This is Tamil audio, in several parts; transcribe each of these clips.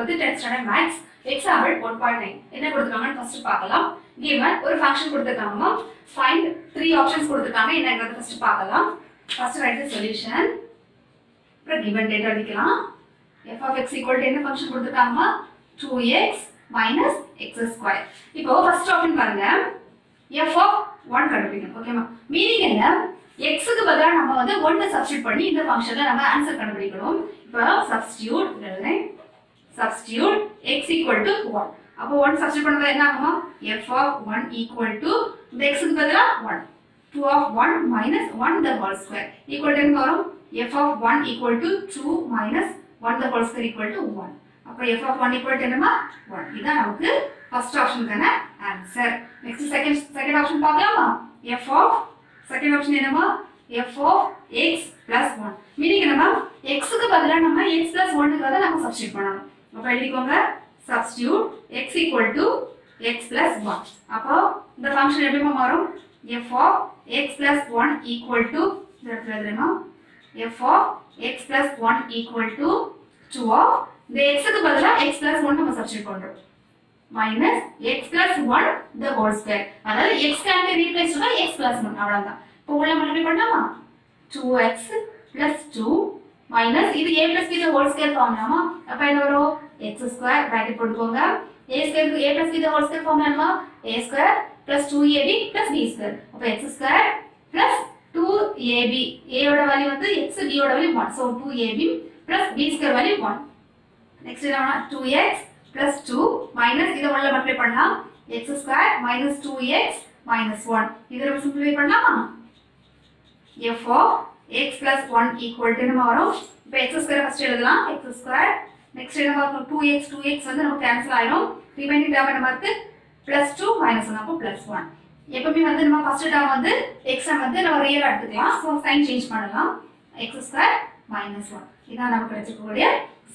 12th 10th standard maths example 1.9 என்ன கொடுத்திருக்காங்கன்னு ஃபர்ஸ்ட் பார்க்கலாம். given ஒரு ஃபங்க்ஷன் கொடுத்திருக்காங்கமா, find 3 ஆப்ஷன்ஸ் கொடுத்திருக்காங்க. என்னங்கறத ஃபர்ஸ்ட் பார்க்கலாம். First right the solution. அப்புறம் given data அடிக்கலாம். f of x equal to என்ன ஃபங்க்ஷன் கொடுத்திருக்காங்கமா, 2x minus x square. இப்போ ஃபர்ஸ்ட் ஆப்ஷன் பாருங்க, f of 1 கண்டுபிடிக்கணும். ஓகேமா, மீனிங் என்ன, x க்கு பதிலா நம்ம வந்து 1 சப்ஸ்டிட்யூட் பண்ணி இந்த ஃபங்க்ஷன்ல நம்ம ஆன்சர் கண்டுபிடிக்கணும். இப்போ substitute x equal to 1. அப்போ 1 சப்ஸ்டிட்யூட் பண்ணா என்ன ஆகுமா, f of 1 equal to இந்த x க்கு பதிலா 1, 2 of 1 minus 1 the whole square equal to என்ன வரும், f of 1 equal to 2 minus 1 the whole square equal to 1. அப்போ f of 1 equal to என்னமா, 1. இதான் நமக்கு ஃபர்ஸ்ட் ஆப்ஷனுக்கான ஆன்சர். நெக்ஸ்ட் செகண்ட் ஆப்ஷன் பார்க்கலாமா. f of செகண்ட் ஆப்ஷன் என்னமா, f of x plus 1. Meaning என்னமா, x க்கு பதிலா நம்ம x plus 1 க்கு பதிலா நம்ம சப்ஸ்டிட்யூட் பண்ணனும். அப்ப எழுதிக்கோங்க, substitute x equal to x plus 1. அப்போ இந்த ஃபங்க்ஷன் எப்படி மாறும், f of x plus 1 equal to இந்த இடத்துல எழுதுறேமா, f of x plus 1 equal to 2 of இந்த x க்கு பதிலா x plus 1 நம்ம சப்ஸ்டிட்யூட் பண்றோம், minus x plus 1 the whole square. அதாவது x can be replaced by x plus 1. அவ்வளவுதான். இப்போ உள்ள மல்டிப்ளை பண்ணலாமா, 2x plus 2 minus இது a plus b the whole square ஃபார்முலாமா. அப்ப என்ன வரும், x square bracket போட்டுக்கோங்க, a square க்கு a plus b the whole square formula என்னமா, a square plus 2ab plus b square. அப்ப x square plus 2ab, a ஓட வேல்யூ வந்து x, b ஓட value 1. so 2ab plus b square value 1. Next என்னன்னா 2x plus 2 minus இத உள்ள மல்டிப்ளை பண்ணலாம், x square minus 2x minus 1. இத நம்ம சிம்பிளிஃபை பண்ணலாமா, f of x plus 1 equal to என்ன வரும், இப்போ x square ஃபர்ஸ்ட் எழுதலாம், x square நெக்ஸ்ட் என்ன வரும், 2x வந்து நமக்கு கேன்சல் ஆயிடும், ரிமைனிங் டேர்ம் என்ன வருது, +2 -1. அப்போ +1. எப்பவுமே வந்து நம்ம ஃபர்ஸ்ட் டேர்ம் வந்து x வந்து நம்ம ரியலா எடுத்துக்கலாம், சோ சைன் சேஞ்ச் பண்ணலாம், x square -1. இதான் நமக்கு கிடைச்சிருக்கக்கூடிய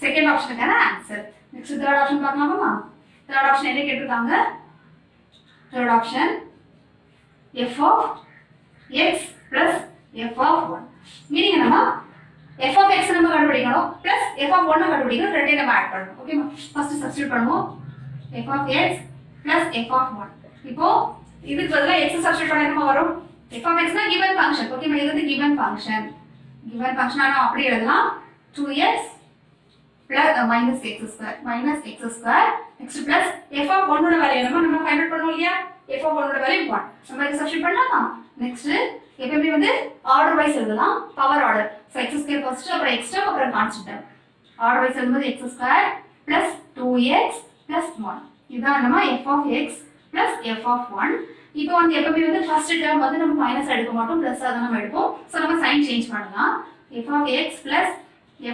செகண்ட் ஆப்ஷனுக்கான ஆன்சர். நெக்ஸ்ட் தேர்ட் ஆப்ஷன் பார்க்கலாமா. தேர்ட் ஆப்ஷன் என்ன கேட்டிருக்காங்க, third option f of x plus f of 1. Meaning என்னமா, f of x நம்ம கண்டுபிடிக்கணும் plus f of 1 கண்டுபிடிக்கணும், ரெண்டையும் நம்ம ஆட் பண்ணனும். ஓகேமா, ஃபர்ஸ்ட் சப்ஸ்டிட்யூட் பண்ணுவோம், f of x plus f of 1. இப்போ இதுக்கு பதிலா x சப்ஸ்டிட்யூட் பண்ணா என்ன வரும், f of x னா given function. ஓகேமா, இது வந்து given function ஆனா அப்படி எழுதலாம், 2x plus minus x square next plus f of 1 ஓட வேல்யூ நம்ம ஃபைண்ட் அவுட் பண்ணோம் இல்லையா, f of 1 ஓட வேல்யூ 1. நம்ம இத சப்ஸ்டிட்யூட் பண்ணலாமா. நெக்ஸ்ட் எப்பவுமே வந்து ஆர்டர் வைஸ் எழுதலாம், power order. So x square first, அப்புறம் x டேர்ம், அப்புறம் கான்ஸ்டன்ட் டேர்ம். ஆர்டர் வைஸ் எழுதும்போது x square plus 2x plus 1. இதான் நம்ம f of x plus f of 1. இப்போ வந்து எப்பவுமே வந்து ஃபர்ஸ்ட் டேர்ம் வந்து நம்ம மைனஸ் எடுக்க மாட்டோம், பிளஸ் தான் நம்ம எடுப்போம். சோ நம்ம சைன் சேஞ்ச் பண்ணலாம், f of x plus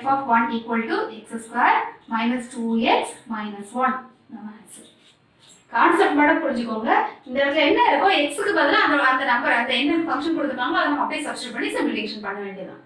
f of 1 equal to x square minus 2x minus 1. நம்ம ஆன்சர். கான்செப்ட் மட்டும் புரிஞ்சுக்கோங்க. இந்த இடத்துல என்ன இருக்கோ x க்கு பதிலா அந்த நம்பர், அந்த என்ன ஃபங்க்ஷன் கொடுத்திருக்காங்களோ அதை நம்ம அப்படியே சப்ஸ்டிட்யூட் பண்ணி சிம்பிளிஃபிகேஷன் பண்ண வேண்டியதுதான்.